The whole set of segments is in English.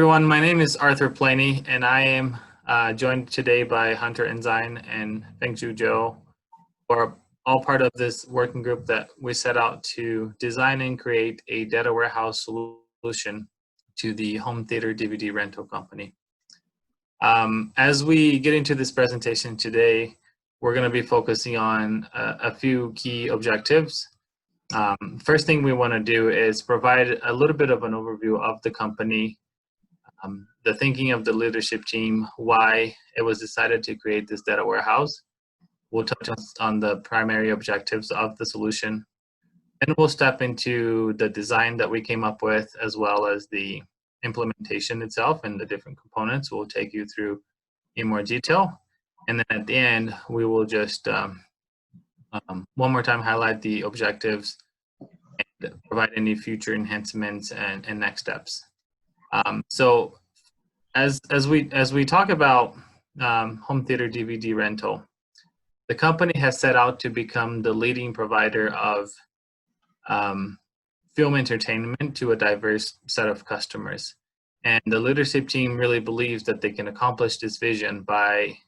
everyone. My name is Arthur Planey, and I am joined today by Hunter Ensign and Fengju Zhou, who are all part of this working group that we set out to design and create a data warehouse solution to the home theater DVD rental company. As we get into this presentation today, we're going to be focusing on a few key objectives. First thing we want to do is provide a little bit of an overview of the company, the thinking of the leadership team, why it was decided to create this data warehouse. We'll touch on the primary objectives of the solution. Then we'll step into the design that we came up with, as well as the implementation itself and the different components. We'll take you through in more detail. And then at the end, we will just one more time highlight the objectives and provide any future enhancements and next steps. So as we talk about home theater DVD rental, the company has set out to become the leading provider of film entertainment to a diverse set of customers. And the leadership team really believes that they can accomplish this vision by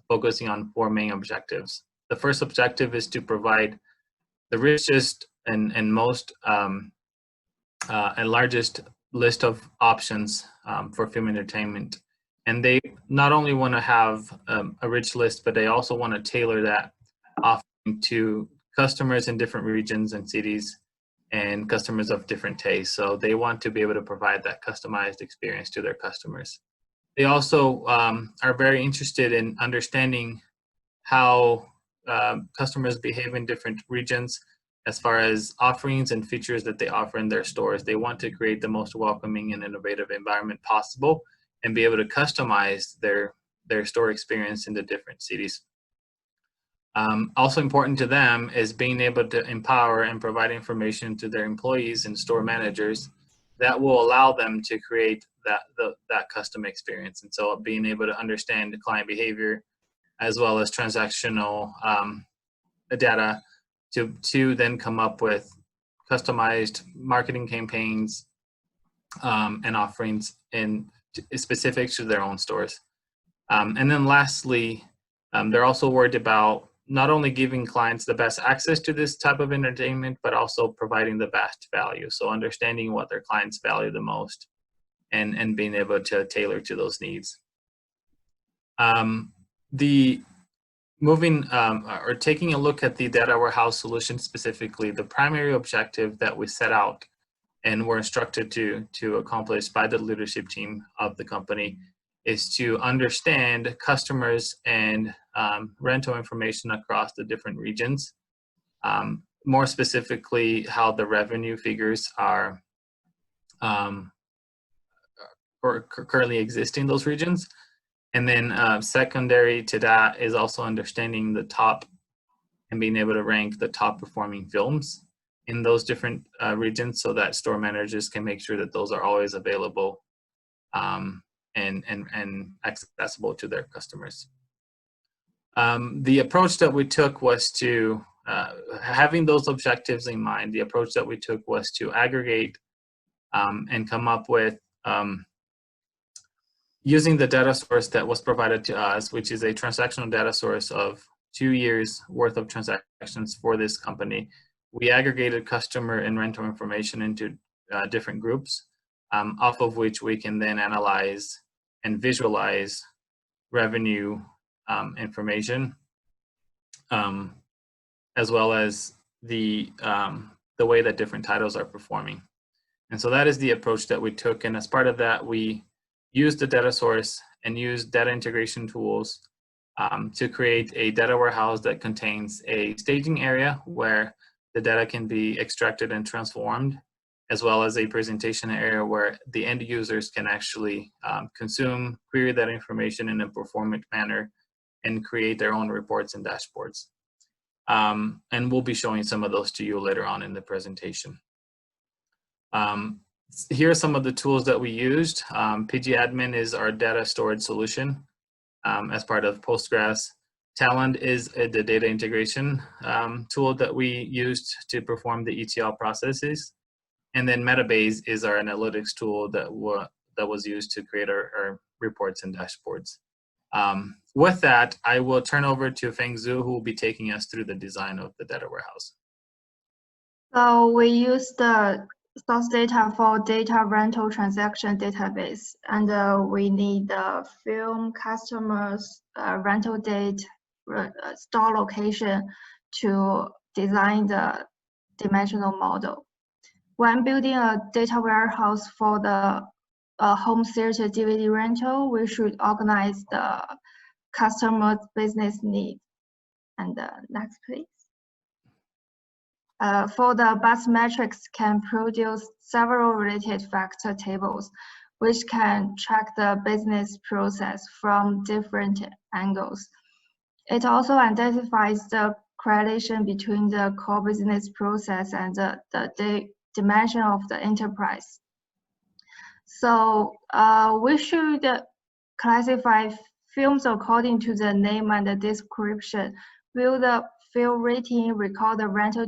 focusing on four main objectives. The first objective is to provide the richest and most and largest list of options for film entertainment. And they not only want to have a rich list, but they also want to tailor that offering to customers in different regions and cities and customers of different tastes. So they want to be able to provide that customized experience to their customers. They also are very interested in understanding how customers behave in different regions as far as offerings and features that they offer in their stores. They want to create the most welcoming and innovative environment possible and be able to customize their store experience in the different cities. Also important to them is being able to empower and provide information to their employees and store managers that will allow them to create that custom experience. And so being able to understand the client behavior as well as transactional data to then come up with customized marketing campaigns and offerings specific to their own stores. And then lastly, they're also worried about not only giving clients the best access to this type of entertainment, but also providing the best value. So understanding what their clients value the most and being able to tailor to those needs. Taking a look at the data warehouse solution specifically, the primary objective that we set out and were instructed to accomplish by the leadership team of the company is to understand customers and rental information across the different regions. More specifically, how the revenue figures are currently exist in those regions. And then secondary to that is also understanding the top and being able to rank the top performing films in those different regions so that store managers can make sure that those are always available and accessible to their customers. The approach that we took was to, having those objectives in mind, the approach that we took was to aggregate and come up with using the data source that was provided to us, which is a transactional data source of 2 years worth of transactions for this company. We aggregated customer and rental information into different groups, off of which we can then analyze and visualize revenue information, as well as the way that different titles are performing. And so that is the approach that we took. And as part of that, we used the data source and used data integration tools to create a data warehouse that contains a staging area where the data can be extracted and transformed, as well as a presentation area where the end users can actually consume, query that information in a performant manner, and create their own reports and dashboards. And we'll be showing some of those to you later on in the presentation. Here are some of the tools that we used. pgadmin is our data storage solution as part of Postgres. Talend is the data integration tool that we used to perform the ETL processes. And then Metabase is our analytics tool that was used to create our reports and dashboards. With that, I will turn over to Feng Zhu, who will be taking us through the design of the data warehouse. So we use the source data for data rental transaction database, and we need the film customers, rental date, store location to design the dimensional model. When building a data warehouse for the home theater DVD rental, we should organize the customer's business needs. And next, please. For the bus metrics can produce several related factor tables, which can track the business process from different angles. It also identifies the correlation between the core business process and the dimension of the enterprise. So we should classify films according to the name and the description. Will the film rating, record the rental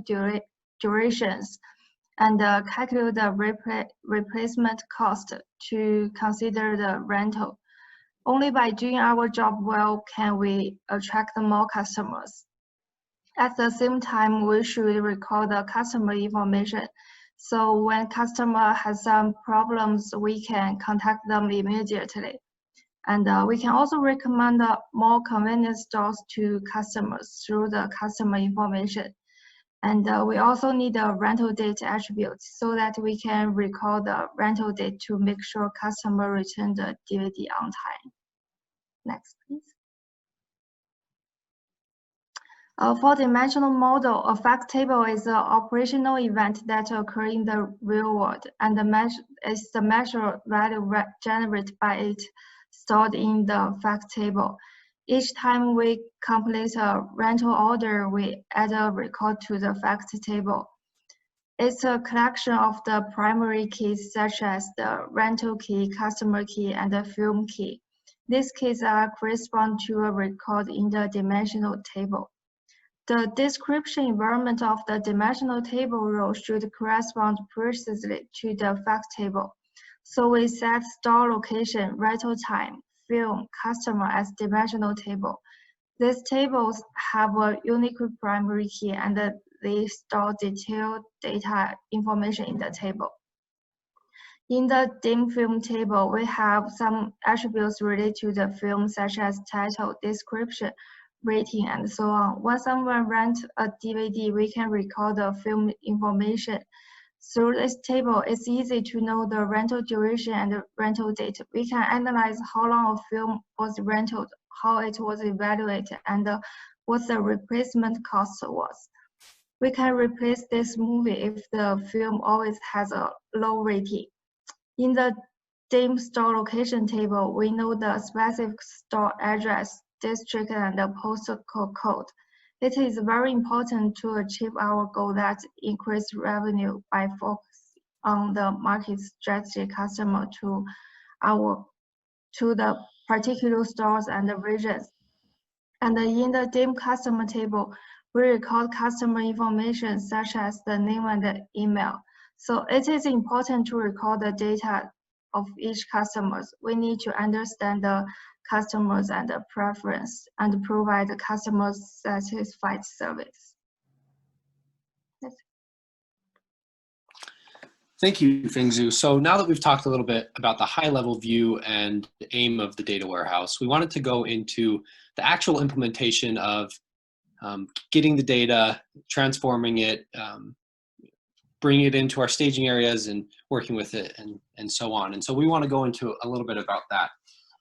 durations, and calculate the replacement cost to consider the rental. Only by doing our job well can we attract more customers. At the same time, we should record the customer information. So when customer has some problems, we can contact them immediately. And we can also recommend more convenient stores to customers through the customer information. And we also need a rental date attribute so that we can record the rental date to make sure customer return the DVD on time. Next, please. For dimensional model, a fact table is an operational event that occurs in the real world, and is the measured value generated by it stored in the fact table. Each time we complete a rental order, we add a record to the fact table. It's a collection of the primary keys such as the rental key, customer key, and the film key. These keys correspond to a record in the dimensional table. The description environment of the dimensional table row should correspond precisely to the fact table. So we set store location, rental time, film, customer as dimensional table. These tables have a unique primary key and they store detailed data information in the table. In the dim film table, we have some attributes related to the film such as title, description, rating, and so on. When someone rents a DVD, we can record the film information. Through this table, it's easy to know the rental duration and the rental date. We can analyze how long a film was rented, how it was evaluated, and what the replacement cost was. We can replace this movie if the film always has a low rating. In the dim store location table, we know the specific store address, district, and the postal code. It is very important to achieve our goal that increase revenue by focusing on the market strategy customer to the particular stores and the regions. And in the dim customer table, we record customer information such as the name and the email. So it is important to record the data of each customer. We need to understand the customers and the preference and provide the customers satisfied service. Thank you, Feng Zhu. So now that we've talked a little bit about the high-level view and the aim of the data warehouse, we wanted to go into the actual implementation of getting the data, transforming it, bringing it into our staging areas and working with it and so on. And so we want to go into a little bit about that.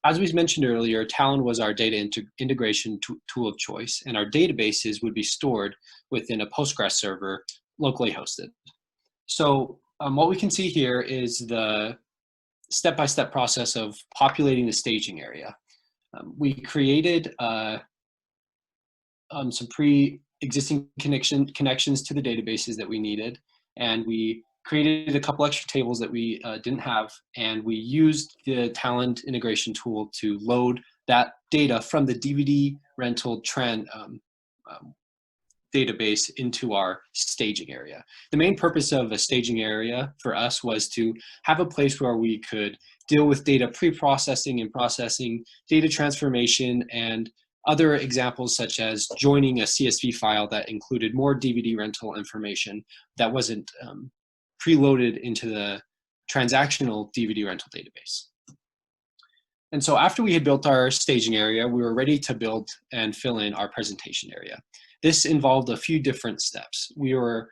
As we mentioned earlier, Talon was our data integration tool of choice, and our databases would be stored within a Postgres server locally hosted. So what we can see here is the step-by-step process of populating the staging area. We created some pre-existing connections to the databases that we needed, and we created a couple extra tables that we didn't have, and we used the Talon integration tool to load that data from the DVD rental trend database into our staging area. The main purpose of a staging area for us was to have a place where we could deal with data pre-processing and processing, data transformation, and other examples such as joining a CSV file that included more DVD rental information that wasn't preloaded into the transactional DVD rental database. And so after we had built our staging area, we were ready to build and fill in our presentation area. This involved a few different steps. We were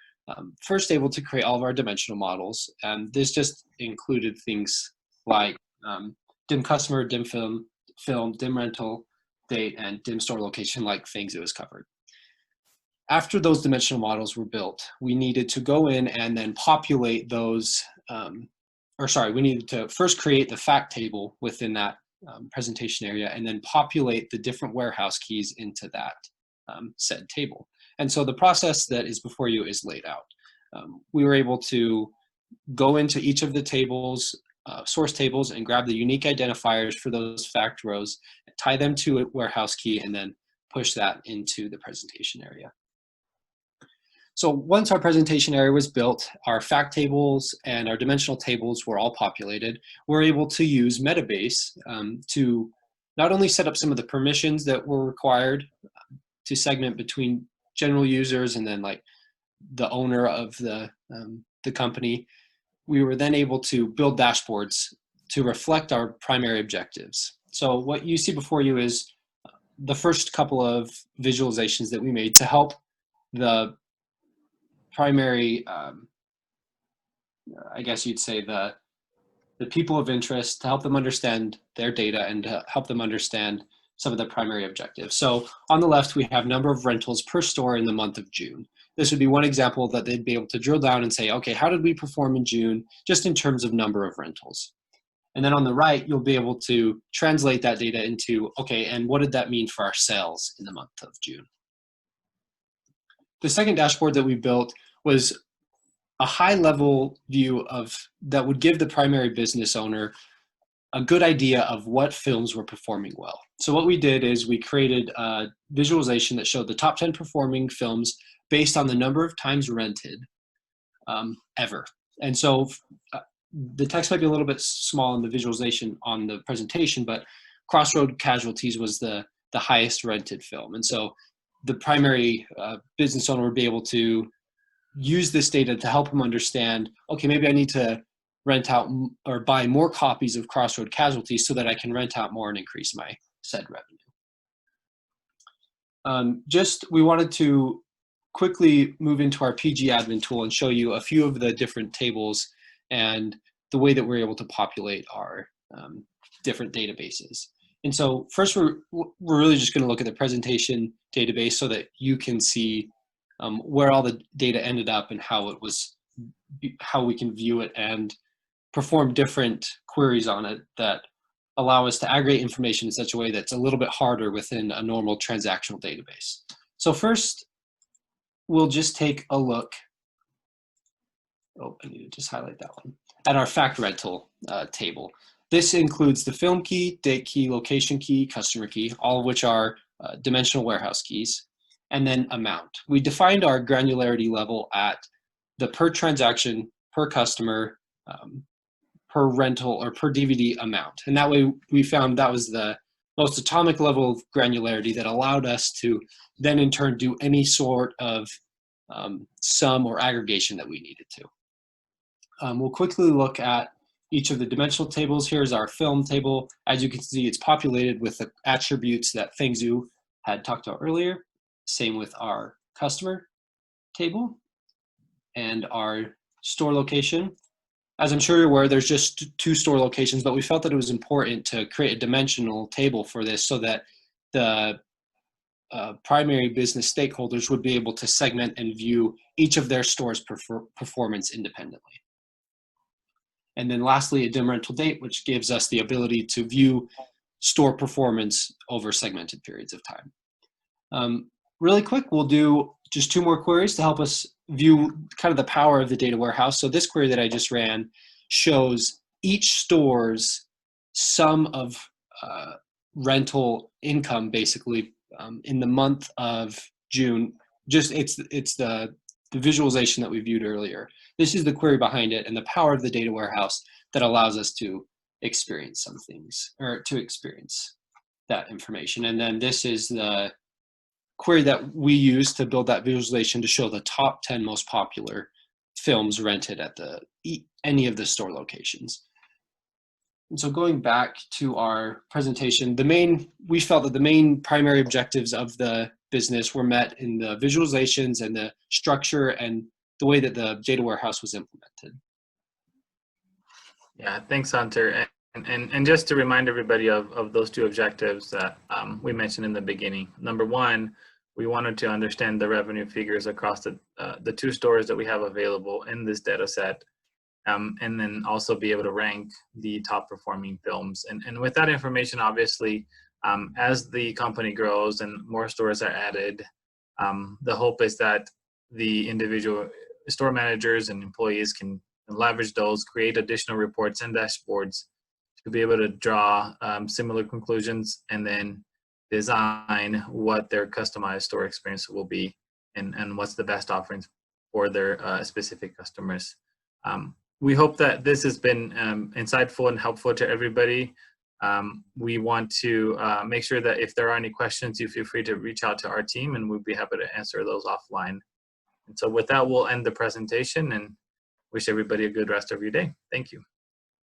first able to create all of our dimensional models, and this just included things like dim customer, dim film, dim rental date, and dim store location, like things it was covered. After those dimensional models were built, we needed to go in and then populate those, we needed to first create the fact table within that presentation area and then populate the different warehouse keys into that said table. And so the process that is before you is laid out. We were able to go into each of the tables, source tables, and grab the unique identifiers for those fact rows, tie them to a warehouse key, and then push that into the presentation area. So once our presentation area was built, our fact tables and our dimensional tables were all populated. We're able to use Metabase to not only set up some of the permissions that were required to segment between general users and then like the owner of the company. We were then able to build dashboards to reflect our primary objectives. So what you see before you is the first couple of visualizations that we made to help the primary, I guess you'd say the people of interest, to help them understand their data and to help them understand some of the primary objectives. So on the left, we have number of rentals per store in the month of June. This would be one example that they'd be able to drill down and say, okay, how did we perform in June, just in terms of number of rentals? And then on the right, you'll be able to translate that data into, okay, and what did that mean for our sales in the month of June? The second dashboard that we built was a high-level view of that would give the primary business owner a good idea of what films were performing well. So what we did is we created a visualization that showed the top 10 performing films based on the number of times rented ever. And so the text might be a little bit small in the visualization on the presentation, but Crossroad Casualties was the highest rented film. And so the primary business owner would be able to use this data to help them understand, okay, maybe I need to rent out or buy more copies of Crossroad Casualties so that I can rent out more and increase my said revenue. We wanted to quickly move into our PG admin tool and show you a few of the different tables and the way that we're able to populate our different databases. And so first, we're really just going to look at the presentation database so that you can see where all the data ended up and how we can view it and perform different queries on it that allow us to aggregate information in such a way that's a little bit harder within a normal transactional database. So first, we'll just take a look. Oh, I need to just highlight that one. At our fact rental table. This includes the film key, date key, location key, customer key, all of which are dimensional warehouse keys, and then amount. We defined our granularity level at the per transaction, per customer, per rental, or per DVD amount. And that way we found that was the most atomic level of granularity that allowed us to then in turn do any sort of sum or aggregation that we needed to. We'll quickly look at each of the dimensional tables. Here's our film table. As you can see, it's populated with the attributes that Fengzhu had talked about earlier. Same with our customer table and our store location. As I'm sure you're aware, there's just 2 store locations, but we felt that it was important to create a dimensional table for this so that the primary business stakeholders would be able to segment and view each of their stores' performance independently. And then lastly, a dim rental date, which gives us the ability to view store performance over segmented periods of time. Really quick, we'll do just 2 more queries to help us view kind of the power of the data warehouse. So this query that I just ran shows each store's sum of rental income, basically, in the month of June just it's the visualization that we viewed earlier. This is the query behind it and the power of the data warehouse that allows us to experience some things, or to experience that information. And then this is the query that we use to build that visualization to show the top 10 most popular films rented at any of the store locations. And so going back to our presentation, we felt that the main primary objectives of the business were met in the visualizations and the structure and the way that the data warehouse was implemented. Yeah, thanks, Hunter. And just to remind everybody of those two objectives that we mentioned in the beginning. Number one, we wanted to understand the revenue figures across the two stores that we have available in this data set. And then also be able to rank the top performing films. And with that information, obviously, as the company grows and more stores are added, the hope is that the individual store managers and employees can leverage those, create additional reports and dashboards to be able to draw similar conclusions and then design what their customized store experience will be and what's the best offerings for their specific customers. We hope that this has been insightful and helpful to everybody. We want to make sure that if there are any questions, you feel free to reach out to our team and we'll be happy to answer those offline. And so with that, we'll end the presentation and wish everybody a good rest of your day. Thank you.